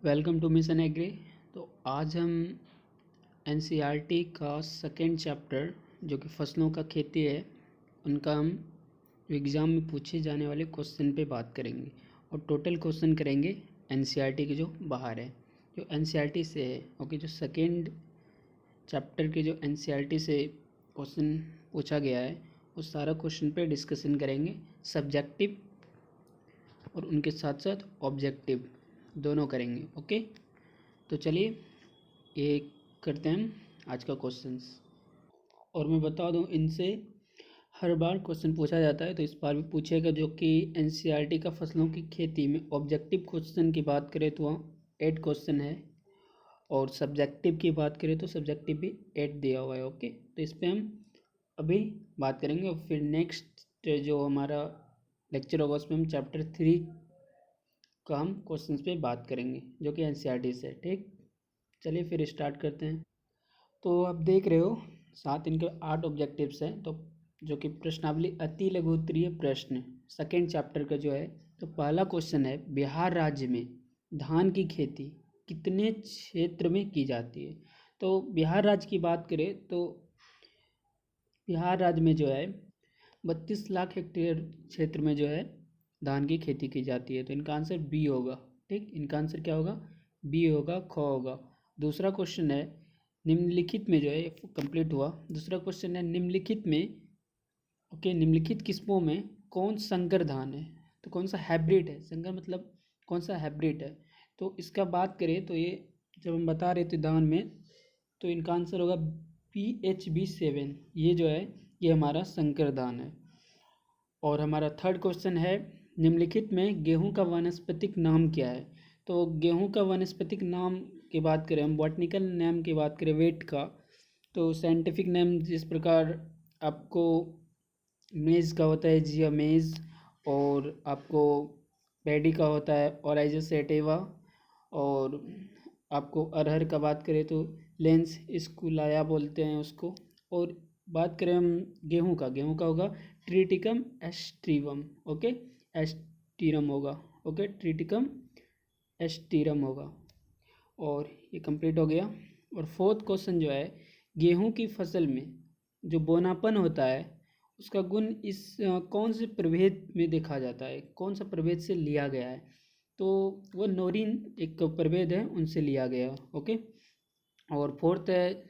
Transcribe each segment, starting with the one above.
Welcome two mission agree. तो आज हम एनसीईआरटी का सेकेंड चैप्टर जो कि फसलों का खेती है उनका हम एग्ज़ाम में पूछे जाने वाले क्वेश्चन पे बात करेंगे और टोटल क्वेश्चन करेंगे एनसीईआरटी के जो बाहर है, जो एनसीईआरटी से है। ओके, जो सेकेंड चैप्टर के जो एनसीईआरटी से क्वेश्चन पूछा गया है उस सारा क्वेश्चन पे डिस्कशन करेंगे। सब्जेक्टिव और उनके साथ साथ ऑब्जेक्टिव दोनों करेंगे। ओके, तो चलिए ये करते हैं हम आज का क्वेश्चंस। और मैं बता दूं, इनसे हर बार क्वेश्चन पूछा जाता है, तो इस बार भी पूछेगा। जो कि एनसीईआरटी का फसलों की खेती में ऑब्जेक्टिव क्वेश्चन की बात करें तो वहाँ 8 क्वेश्चन है, और सब्जेक्टिव की बात करें तो सब्जेक्टिव भी 8 दिया हुआ है। ओके, तो इस पर हम अभी बात करेंगे और फिर नेक्स्ट जो हमारा लेक्चर होगा उसमें हम चैप्टर 3 का हम क्वेश्चंस पे बात करेंगे जो कि एनसीईआरटी से। ठीक, चलिए फिर स्टार्ट करते हैं। तो आप देख रहे हो 7 इनके 8 ऑब्जेक्टिव्स हैं। तो जो कि प्रश्नावली अति लघु उत्तरीय प्रश्न सेकेंड चैप्टर का जो है, तो पहला क्वेश्चन है, बिहार राज्य में धान की खेती कितने क्षेत्र में की जाती है। तो बिहार राज्य की बात करें तो बिहार राज्य में जो है 32 लाख हेक्टेयर क्षेत्र में जो है धान की खेती की जाती है। तो इनका आंसर बी होगा। ठीक, इनका आंसर क्या होगा? बी होगा, ख होगा। दूसरा क्वेश्चन है, निम्नलिखित में जो है कंप्लीट हुआ। दूसरा क्वेश्चन है, निम्नलिखित में निम्नलिखित किस्मों में कौन संकर धान है। तो कौन सा हाइब्रिड है? संकर मतलब कौन सा हाइब्रिड है। तो इसका बात करें तो ये जब हम बता रहे थे धान में, तो इनका आंसर होगा PHB7। ये जो है ये हमारा संकर धान है। और हमारा थर्ड क्वेश्चन है, निम्नलिखित में गेहूं का वानस्पतिक नाम क्या है। तो गेहूं का वानस्पतिक नाम की बात करें, हम बॉटनिकल नेम की बात करें वेट का, तो साइंटिफिक नेम जिस प्रकार आपको मेज़ का होता है जिया मेज़, और आपको पैडी का होता है ओराइजस सेटिवा, और आपको अरहर का बात करें तो लेंस स्कूलाया बोलते हैं उसको। और बात करें हम गेहूं का होगा ट्रिटिकम एस्ट्रीवम। ओके, एस्टीरम होगा। ओके, ट्रिटिकम एस्टीरम होगा। और ये कंप्लीट हो गया। और फोर्थ क्वेश्चन जो है, गेहूं की फसल में जो बोनापन होता है उसका गुण इस कौन से प्रभेद में देखा जाता है, कौन सा प्रभेद से लिया गया है। तो वो नोरिन एक प्रभेद है, उनसे लिया गया। ओके, और फोर्थ है,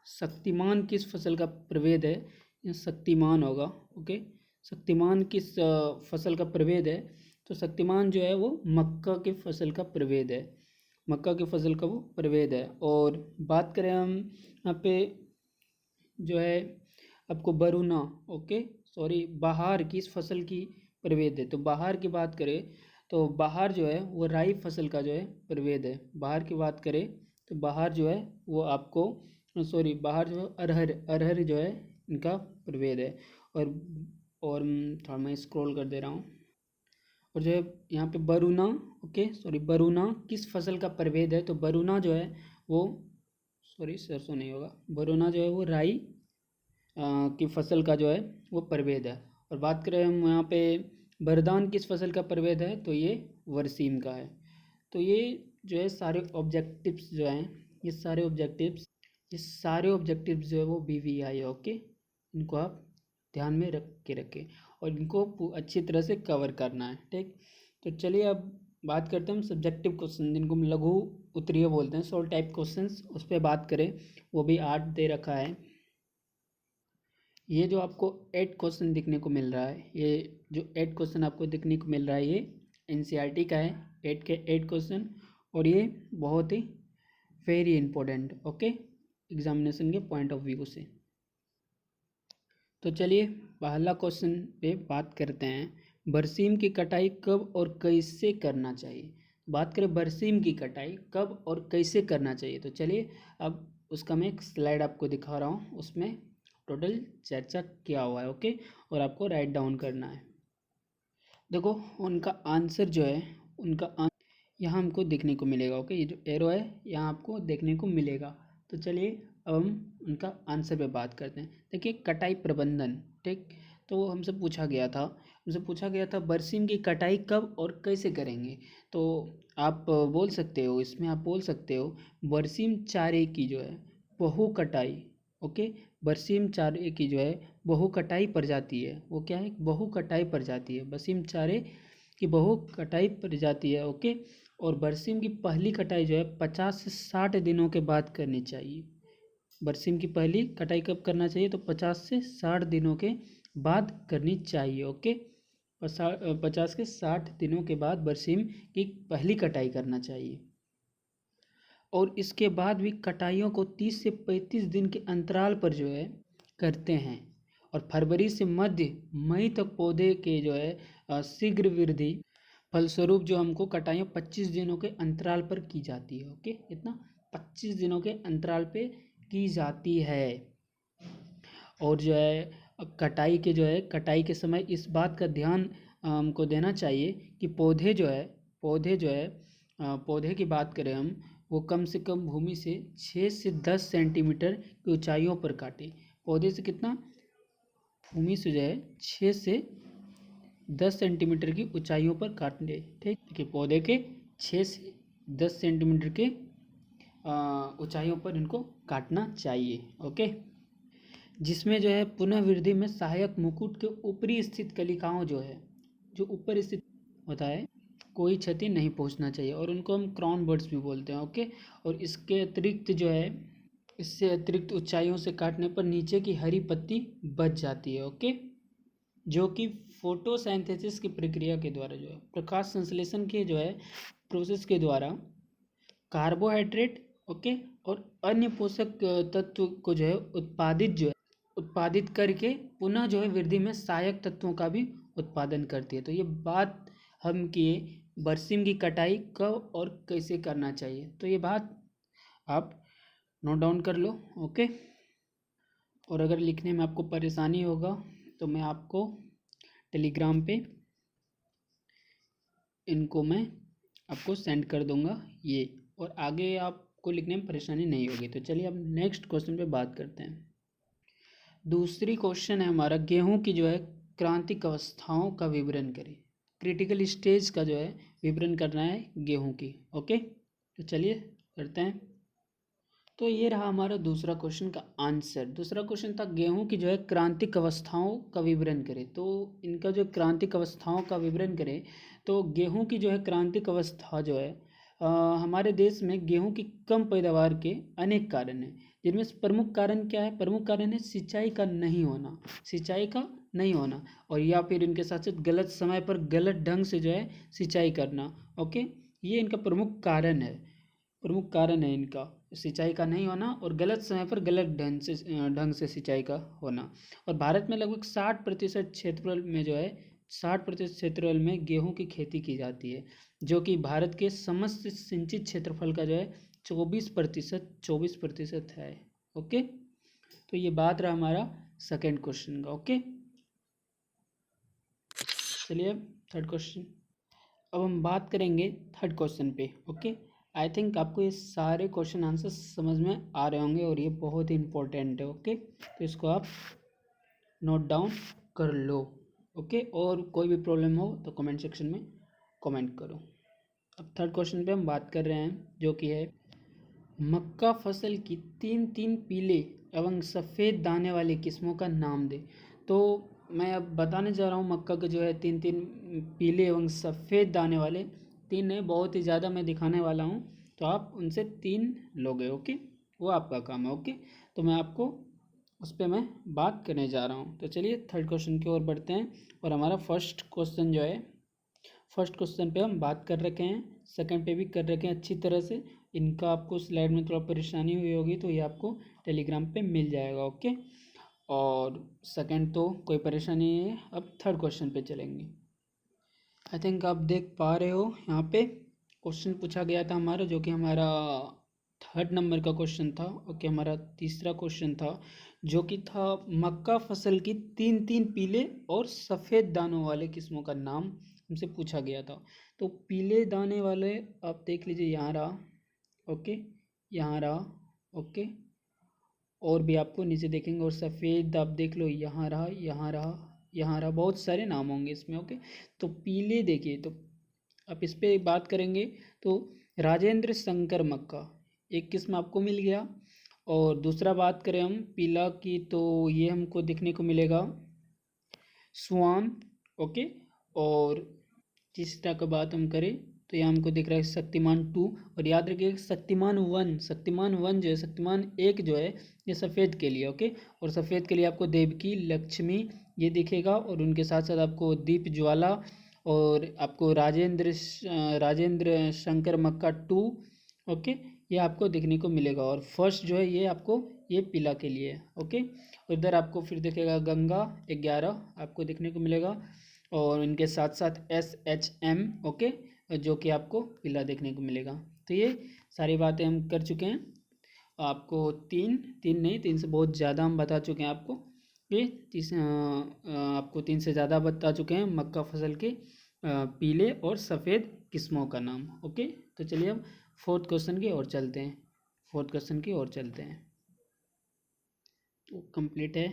शक्तिमान किस फसल का प्रभेद है। ये शक्तिमान होगा। ओके, शक्तिमान किस फसल का प्रभेद है। तो शक्तिमान जो है वो मक्का के फसल का प्रभेद है, मक्का की फसल का वो प्रभेद है। और बात करें हम यहाँ पे जो है आपको बरूना, बहार किस फसल की प्रभेद है। तो बहार की बात करें तो बहार जो है वो राई फसल का जो है प्रभेद है। बहार की बात करें तो बहार जो है वो आपको बहार जो है अरहर जो है इनका प्रभेद है। और थोड़ा मैं स्क्रॉल कर दे रहा हूँ। और जो है यहाँ पे बरूना, बरूना किस फसल का प्रभेद है। तो बरूना जो है वो सरसों नहीं होगा, बरूना जो है वो राई की फसल का जो है वो प्रभेद है। और बात करें हम यहाँ पे बरदान किस फसल का प्रभेद है, तो ये वरसीम का है। तो ये जो है सारे ऑब्जेक्टिव्स जो हैं, ये सारे ऑब्जेक्टिव्स जो है वो BVI है। ओके, इनको आप ध्यान में रखें और इनको अच्छी तरह से कवर करना है। ठीक, तो चलिए अब बात करते हैं हम सब्जेक्टिव क्वेश्चन, जिनको हम लघु उत्तरीय बोलते हैं, 100 टाइप क्वेश्चंस, उस पर बात करें। वो भी 8 दे रखा है। ये जो आपको 8 क्वेश्चन दिखने को मिल रहा है, ये जो 8 क्वेश्चन आपको दिखने को मिल रहा है, ये एनसीईआरटी का है। 8 के 8 क्वेश्चन, और ये बहुत ही वेरी इंपॉर्टेंट, ओके, एग्जामिनेशन के पॉइंट ऑफ व्यू से। तो चलिए पहला क्वेश्चन पे बात करते हैं, बरसीम की कटाई कब और कैसे करना चाहिए। बात करें बरसीम की कटाई कब और कैसे करना चाहिए, तो चलिए अब उसका मैं एक स्लाइड आपको दिखा रहा हूँ, उसमें टोटल चर्चा किया हुआ है। ओके, और आपको राइट डाउन करना है। देखो उनका आंसर जो है, यहाँ हमको देखने को मिलेगा। ओके, ये जो एरो है यहाँ आपको देखने को मिलेगा। तो चलिए अब हम उनका आंसर पे बात करते हैं। देखिए कटाई प्रबंधन, ठीक, तो हमसे पूछा गया था हमसे पूछा गया था बरसीम की कटाई कब और कैसे करेंगे। तो आप बोल सकते हो, इसमें आप बोल सकते हो बरसीम चारे की जो है बहु कटाई। ओके, बरसीम चारे की जो है बहु कटाई प्रजाति है। वो क्या है? बहु कटाई प्रजाति है। बरसीम चारे की बहु कटाई प्रजाति है। ओके, और बरसीम की पहली कटाई जो है 50 से 60 दिनों के बाद करनी चाहिए। बरसीम की पहली कटाई कब करना चाहिए? तो 50 से 60 दिनों के बाद करनी चाहिए। ओके, 50 के 60 दिनों के बाद बरसीम की पहली कटाई करना चाहिए। और इसके बाद भी कटाइयों को 30 से 35 दिन के अंतराल पर जो है करते हैं। और फरवरी से मध्य मई तक पौधे के जो है शीघ्र वृद्धि फलस्वरूप जो हमको कटाइयाँ 25 दिनों के अंतराल पर की जाती है। ओके, इतना 25 दिनों के अंतराल पे की जाती है। और जो है कटाई के समय इस बात का ध्यान हमको देना चाहिए कि पौधे की बात करें हम, वो कम से कम भूमि से 6 से 10 सेंटीमीटर की ऊंचाइयों पर काटे। पौधे से कितना? भूमि से जो है 6 से 10 सेंटीमीटर की ऊंचाइयों पर काटने। ठीक, देखिए पौधे के 6 से 10 सेंटीमीटर के ऊंचाइयों पर इनको काटना चाहिए। ओके, जिसमें जो है पुनः वृद्धि में सहायक मुकुट के ऊपरी स्थित कलिकाओं जो है, जो ऊपर स्थित होता है, कोई क्षति नहीं पहुंचना चाहिए। और उनको हम क्राउन बर्ड्स भी बोलते हैं। ओके, और इसके अतिरिक्त जो है, इससे अतिरिक्त ऊंचाइयों से काटने पर नीचे की हरी पत्ती बच जाती है। ओके, जो कि फोटोसिंथेसिस की प्रक्रिया के द्वारा जो है, प्रकाश संश्लेषण के जो है प्रोसेस के द्वारा कार्बोहाइड्रेट, ओके, और अन्य पोषक तत्व को जो है उत्पादित करके पुनः जो है वृद्धि में सहायक तत्वों का भी उत्पादन करती है। तो ये बात हम किए बरसीम की कटाई कब और कैसे करना चाहिए। तो ये बात आप नोट डाउन कर लो। ओके, और अगर लिखने में आपको परेशानी होगा तो मैं आपको टेलीग्राम पे इनको मैं आपको सेंड कर दूंगा ये, और आगे आपको लिखने में परेशानी नहीं होगी। तो चलिए अब नेक्स्ट क्वेश्चन पे बात करते हैं। दूसरी क्वेश्चन है हमारा, गेहूं की जो है क्रांतिक अवस्थाओं का विवरण करें। क्रिटिकल स्टेज का जो है विवरण करना है गेहूं की। ओके, तो चलिए करते हैं। तो ये रहा हमारा दूसरा क्वेश्चन का आंसर। दूसरा क्वेश्चन था गेहूं की जो है क्रांतिक अवस्थाओं का विवरण करें। तो इनका जो क्रांतिक अवस्थाओं का विवरण करें, तो गेहूं की जो है क्रांतिक अवस्था जो है हमारे देश में गेहूं की कम पैदावार के अनेक कारण हैं, जिनमें से प्रमुख कारण क्या है? प्रमुख कारण है सिंचाई का नहीं होना, और या फिर इनके साथ साथ गलत समय पर गलत ढंग से जो है सिंचाई करना। ओके, ये इनका प्रमुख कारण है इनका, सिंचाई का नहीं होना और गलत समय पर गलत ढंग से सिंचाई का होना। और भारत में लगभग 60% क्षेत्रफल में जो है 60% क्षेत्रफल में गेहूं की खेती की जाती है, जो कि भारत के समस्त सिंचित क्षेत्रफल का जो है 24% है। ओके, तो ये बात रहा हमारा सेकेंड क्वेश्चन का। ओके, चलिए थर्ड क्वेश्चन। अब हम बात करेंगे थर्ड क्वेश्चन पे। ओके, आई थिंक आपको ये सारे क्वेश्चन आंसर समझ में आ रहे होंगे और ये बहुत ही इंपॉर्टेंट है। ओके, तो इसको आप नोट डाउन कर लो। ओके, और कोई भी प्रॉब्लम हो तो कमेंट सेक्शन में कमेंट करो। अब थर्ड क्वेश्चन पे हम बात कर रहे हैं, जो कि है मक्का फसल की 3 पीले एवं सफ़ेद दाने वाली किस्मों का नाम दे। तो मैं अब बताने जा रहा हूँ मक्का के जो है 3 पीले एवं सफ़ेद दाने वाले, 3 है, बहुत ही ज़्यादा मैं दिखाने वाला हूँ, तो आप उनसे 3 लोगे। ओके, वो आपका काम है। ओके, तो मैं आपको उस पर मैं बात करने जा रहा हूँ। तो चलिए थर्ड क्वेश्चन की ओर बढ़ते हैं। और हमारा फर्स्ट क्वेश्चन पे हम बात कर रखे हैं, सेकंड पे भी कर रखे हैं अच्छी तरह से। इनका आपको स्लाइड में थोड़ा परेशानी हुई होगी तो ये आपको टेलीग्राम पे मिल जाएगा। ओके, और सेकंड तो कोई परेशानी नहीं है। अब थर्ड क्वेश्चन पे चलेंगे। आई थिंक आप देख पा रहे हो, यहाँ पे क्वेश्चन पूछा गया था हमारा, जो कि हमारा थर्ड नंबर का क्वेश्चन था। ओके, हमारा तीसरा क्वेश्चन था, जो कि था मक्का फसल की 3 पीले और सफ़ेद दानों वाले किस्मों का नाम हमसे पूछा गया था। तो पीले दाने वाले आप देख लीजिए, यहाँ रहा। ओके, यहाँ रहा। ओके, और भी आपको नीचे देखेंगे। और सफ़ेद आप देख लो, यहाँ रहा, यहाँ रहा, यहाँ रहा, बहुत सारे नाम होंगे इसमें। ओके, तो पीले देखिए, तो अब इस पे बात करेंगे तो राजेंद्र शंकर मक्का एक किस्म आपको मिल गया। और दूसरा बात करें हम पीला की, तो ये हमको देखने को मिलेगा स्वान। ओके, और तीसरा का बात हम करें तो यहाँ हमको दिख रहा है शक्तिमान 2। और याद रखिए शक्तिमान 1, शक्तिमान 1 जो है, शक्तिमान 1 जो है ये सफ़ेद के लिए। ओके, और सफ़ेद के लिए आपको देवकी, लक्ष्मी ये दिखेगा, और उनके साथ साथ आपको दीप ज्वाला, और आपको राजेंद्र शंकर मक्का 2। ओके, ये आपको देखने को मिलेगा। और फर्स्ट जो है ये आपको ये पीला के लिए है। ओके, और इधर आपको फिर दिखेगा गंगा 11 आपको देखने को मिलेगा, और इनके साथ साथ SHM। ओके, जो कि आपको पीला देखने को मिलेगा। तो ये सारी बातें हम कर चुके हैं। आपको तीन से बहुत ज़्यादा हम बता चुके हैं आपको। ये आपको 3 से ज़्यादा बता चुके हैं मक्का फसल के पीले और सफ़ेद किस्मों का नाम। ओके, तो चलिए अब फोर्थ क्वेश्चन की ओर चलते हैं। तो कंप्लीट है,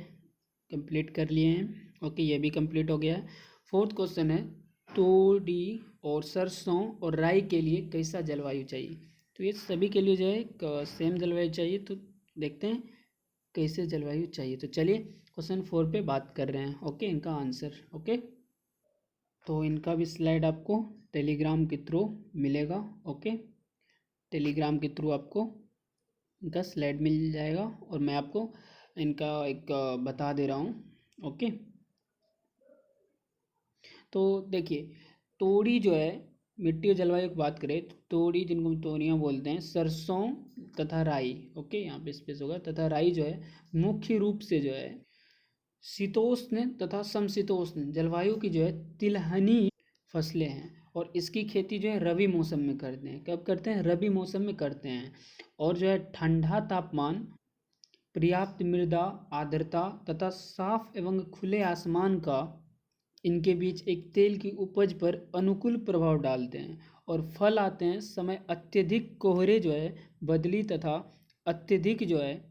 कंप्लीट कर लिए हैं। ओके, ये भी कंप्लीट हो गया है। फोर्थ क्वेश्चन है तोरी और सरसों और राई के लिए कैसा जलवायु चाहिए। तो ये सभी के लिए जो है सेम जलवायु चाहिए। तो देखते हैं कैसे जलवायु चाहिए। तो चलिए क्वेश्चन 4 पे बात कर रहे हैं। ओके, इनका आंसर। ओके, तो इनका भी स्लाइड आपको टेलीग्राम के थ्रू मिलेगा। ओके, टेलीग्राम के थ्रू आपको इनका स्लाइड मिल जाएगा, और मैं आपको इनका एक बता दे रहा हूँ। ओके, तो देखिए तोरी जो है मिट्टी और जलवायु की बात करें तो तोरी, जिनको हम तोरियाँ बोलते हैं, सरसों तथा राई। ओके, यहाँ पे स्पेस होगा, तथा राई जो है मुख्य रूप से जो है शीतोष्ण तथा समशीतोष्ण जलवायु की जो है तिलहनी फसलें हैं। और इसकी खेती जो है रबी मौसम में करते हैं। कब करते हैं? रबी मौसम में करते हैं। और जो है ठंडा तापमान, पर्याप्त मृदा आर्द्रता तथा साफ एवं खुले आसमान का इनके बीच एक तेल की उपज पर अनुकूल प्रभाव डालते हैं। और फल आते हैं समय अत्यधिक कोहरे जो है बदली तथा अत्यधिक जो है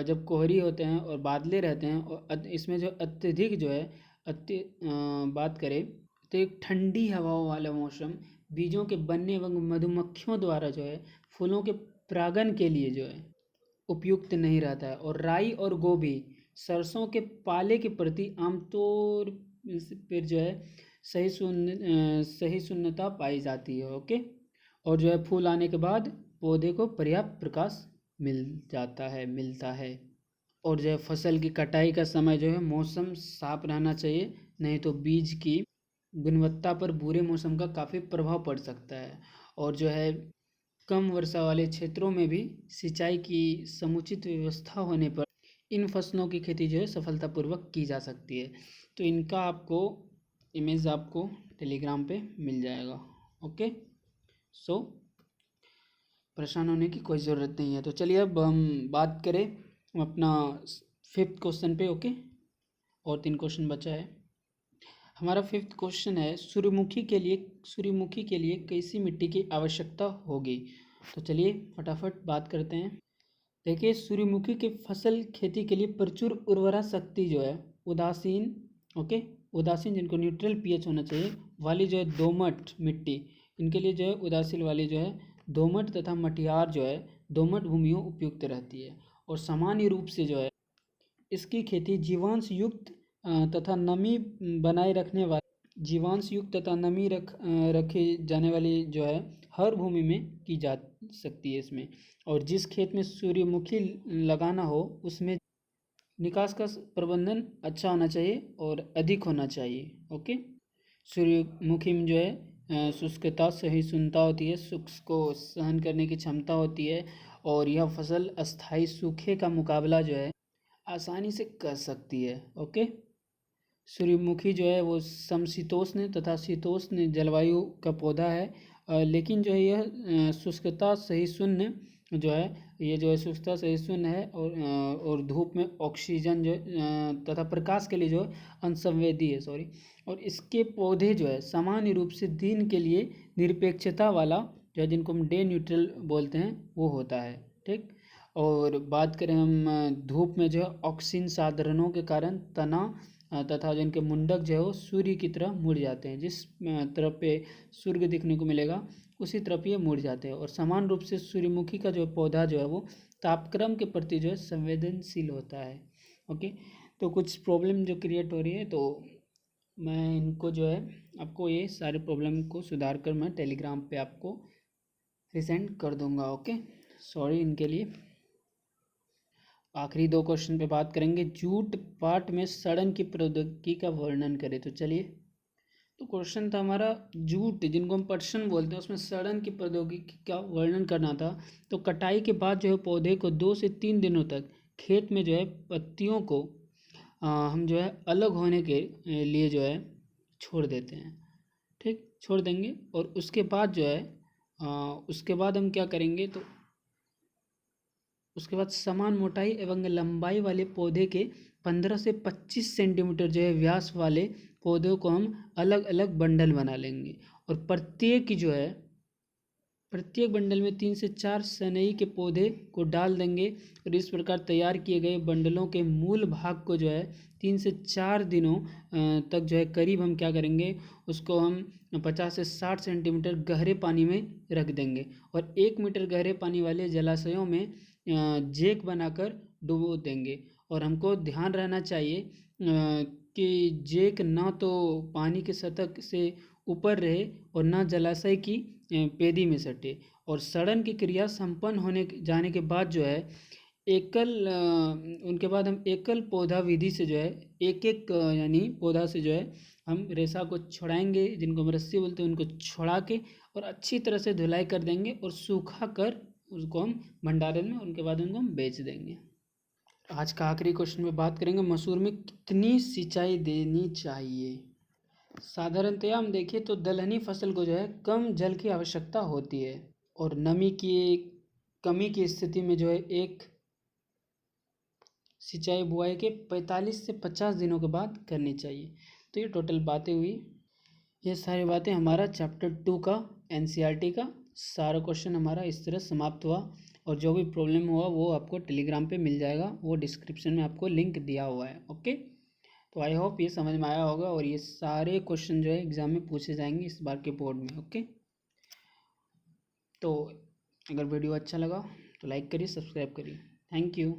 जब कोहरी होते हैं और बादले रहते हैं, और इसमें जो अत्यधिक जो है बात करें तो एक ठंडी हवाओं वाला मौसम बीजों के बनने एवं मधुमक्खियों द्वारा जो है फूलों के परागण के लिए जो है उपयुक्त नहीं रहता है। और राई और गोभी सरसों के पाले के प्रति आमतौर पर जो है सही शून्यता पाई जाती है। ओके, और जो है फूल आने के बाद पौधे को पर्याप्त प्रकाश मिलता है। और जो है फसल की कटाई का समय जो है मौसम साफ रहना चाहिए, नहीं तो बीज की गुणवत्ता पर बुरे मौसम का काफ़ी प्रभाव पड़ सकता है। और जो है कम वर्षा वाले क्षेत्रों में भी सिंचाई की समुचित व्यवस्था होने पर इन फसलों की खेती जो है सफलतापूर्वक की जा सकती है। तो इनका आपको इमेज आपको टेलीग्राम पे मिल जाएगा। ओके, सो परेशान होने की कोई ज़रूरत नहीं है। तो चलिए अब हम बात करें अपना 5th क्वेश्चन पे। ओके, और 3 क्वेश्चन बचा है। हमारा 5th क्वेश्चन है सूर्यमुखी के लिए कैसी मिट्टी की आवश्यकता होगी। तो चलिए फटाफट बात करते हैं। देखिए सूर्यमुखी के फसल खेती के लिए प्रचुर उर्वरा शक्ति जो है उदासीन, ओके, उदासीन जिनको न्यूट्रल पीएच होना चाहिए वाली जो है दोमट मिट्टी, इनके लिए जो है उदासीन वाली जो है दोमट तथा मटियार जो है दोमट भूमियों उपयुक्त रहती है। और सामान्य रूप से जो है इसकी खेती जीवांश युक्त तथा नमी बनाए रखने वाली रखे जाने वाली जो है हर भूमि में की जा सकती है इसमें। और जिस खेत में सूर्यमुखी लगाना हो उसमें निकास का प्रबंधन अच्छा होना चाहिए और अधिक होना चाहिए। ओके, सूर्यमुखी में जो है शुष्कता सहिष्णुता होती है, शुष्क को सहन करने की क्षमता होती है, और यह फसल अस्थायी सूखे का मुकाबला जो है आसानी से कर सकती है। ओके, सूर्यमुखी जो है वो समशीतोष्ण तथा शीतोष्ण जलवायु का पौधा है, लेकिन जो है यह शुष्कता सहिष्णु जो है ये जो है शुष्कता सहिष्णु है, और धूप में ऑक्सीजन जो तथा प्रकाश के लिए जो है अनसंवेदी है। और इसके पौधे जो है सामान्य रूप से दिन के लिए निरपेक्षता वाला जो है जिनको हम डे न्यूट्रल बोलते हैं वो होता है। ठीक, और बात करें हम धूप में जो है ऑक्सीजन साधनों के कारण तना तथा जो इनके मुंडक जो है वो सूर्य की तरह मुड़ जाते हैं। जिस तरफ पे सूर्य दिखने को मिलेगा उसी तरफ ये मुड़ जाते हैं। और समान रूप से सूर्यमुखी का जो पौधा जो है वो तापक्रम के प्रति जो है संवेदनशील होता है। ओके, तो कुछ प्रॉब्लम जो क्रिएट हो रही है, तो मैं इनको जो है आपको ये सारे प्रॉब्लम को सुधार कर मैं टेलीग्राम पे आपको रिसेंड कर दूंगा। ओके, सॉरी इनके लिए। आखिरी 2 क्वेश्चन पे बात करेंगे। जूट पाट में सड़न की प्रौद्योगिकी का वर्णन करें। तो चलिए, तो क्वेश्चन था हमारा जूट जिनको हम पटसन बोलते हैं उसमें सड़न की प्रौद्योगिकी का वर्णन करना था। तो कटाई के बाद जो है पौधे को 2 से 3 दिनों तक खेत में जो है पत्तियों को हम जो है अलग होने के लिए जो है छोड़ देते हैं। ठीक, छोड़ देंगे। और उसके बाद जो है उसके बाद हम क्या करेंगे, तो उसके बाद समान मोटाई एवं लंबाई वाले पौधे के 15 से 25 सेंटीमीटर जो है व्यास वाले पौधों को हम अलग अलग बंडल बना लेंगे। और प्रत्येक बंडल में 3 से 4 सनई के पौधे को डाल देंगे। और इस प्रकार तैयार किए गए बंडलों के मूल भाग को जो है 3 से 4 दिनों तक जो है करीब हम क्या करेंगे, उसको हम 50 से 60 सेंटीमीटर गहरे पानी में रख देंगे। और 1 मीटर गहरे पानी वाले जलाशयों में जेक बनाकर डुबो देंगे। और हमको ध्यान रहना चाहिए कि जेक ना तो पानी के सतह से ऊपर रहे और ना जलाशय की पेदी में सटे। और सड़न की क्रिया संपन्न होने जाने के बाद जो है उनके बाद हम एकल पौधा विधि से जो है एक एक यानी पौधा से जो है हम रेशा को छुड़ाएंगे, जिनको हम रस्सी बोलते हैं, उनको छुड़ा के और अच्छी तरह से धुलाई कर देंगे और सूखा कर उसको हम भंडारण में, उनके बाद उनको हम बेच देंगे। आज का आखिरी क्वेश्चन में बात करेंगे मसूर में कितनी सिंचाई देनी चाहिए। साधारणतया हम देखें तो दलहनी फसल को जो है कम जल की आवश्यकता होती है और नमी की कमी की स्थिति में जो है एक सिंचाई बुआई के 45 से 50 दिनों के बाद करनी चाहिए। तो ये टोटल बातें हुई, ये सारी बातें हमारा चैप्टर 2 का एनसीईआरटी का सारा क्वेश्चन हमारा इस तरह समाप्त हुआ। और जो भी प्रॉब्लम हुआ वो आपको टेलीग्राम पे मिल जाएगा, वो डिस्क्रिप्शन में आपको लिंक दिया हुआ है। ओके, तो आई होप ये समझ में आया होगा और ये सारे क्वेश्चन जो है एग्ज़ाम में पूछे जाएंगे इस बार के बोर्ड में। ओके, तो अगर वीडियो अच्छा लगा तो लाइक करिए, सब्सक्राइब करिए। Thank you.